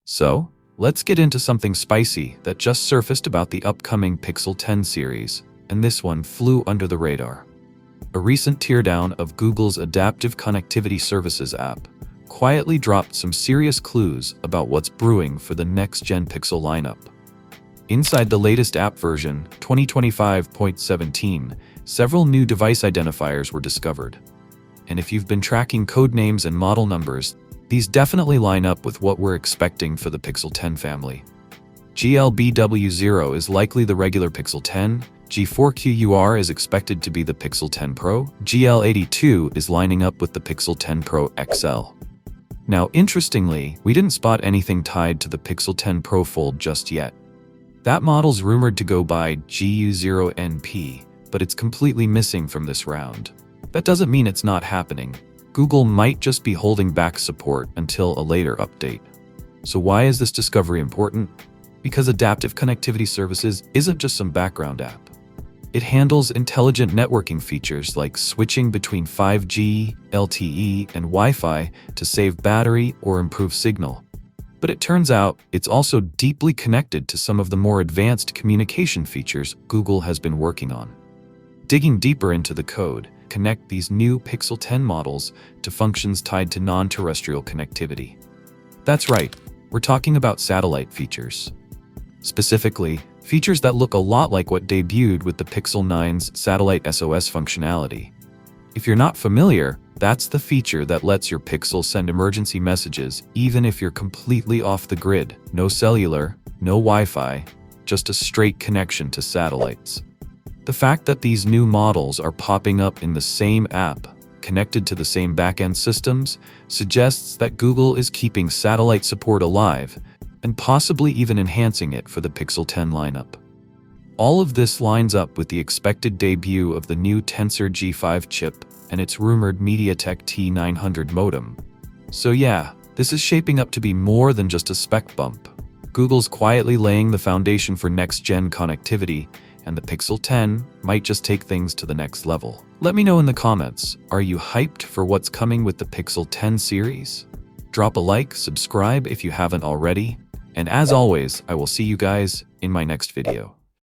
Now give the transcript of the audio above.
So, let's get into something spicy that just surfaced about the upcoming Pixel 10 series, and this one flew under the radar. A recent teardown of Google's Adaptive Connectivity Services app quietly dropped some serious clues about what's brewing for the next-gen Pixel lineup. Inside the latest app version, 2025.17, several new device identifiers were discovered. And if you've been tracking code names and model numbers, these definitely line up with what we're expecting for the Pixel 10 family. GLBW0 is likely the regular Pixel 10, G4QUR is expected to be the Pixel 10 Pro, GL82 is lining up with the Pixel 10 Pro XL. Now, interestingly, we didn't spot anything tied to the Pixel 10 Pro Fold just yet. That model's rumored to go by GU0NP, but it's completely missing from this round. That doesn't mean it's not happening. Google might just be holding back support until a later update. So why is this discovery important? Because Adaptive Connectivity Services isn't just some background app. It handles intelligent networking features like switching between 5G, LTE, and Wi-Fi to save battery or improve signal. But it turns out it's also deeply connected to some of the more advanced communication features Google has been working on. Digging deeper into the code, connect these new Pixel 10 models to functions tied to non-terrestrial connectivity. That's right, we're talking about satellite features. Specifically, features that look a lot like what debuted with the Pixel 9's Satellite SOS functionality. If you're not familiar, that's the feature that lets your Pixel send emergency messages even if you're completely off the grid. No cellular, no Wi-Fi, just a straight connection to satellites. The fact that these new models are popping up in the same app, connected to the same backend systems, suggests that Google is keeping satellite support alive and possibly even enhancing it for the Pixel 10 lineup. All of this lines up with the expected debut of the new Tensor G5 chip and its rumored MediaTek T900 modem. So yeah, this is shaping up to be more than just a spec bump. Google's quietly laying the foundation for next-gen connectivity, and the Pixel 10 might just take things to the next level. Let me know in the comments, are you hyped for what's coming with the Pixel 10 series? Drop a like, subscribe if you haven't already, and as always, I will see you guys in my next video.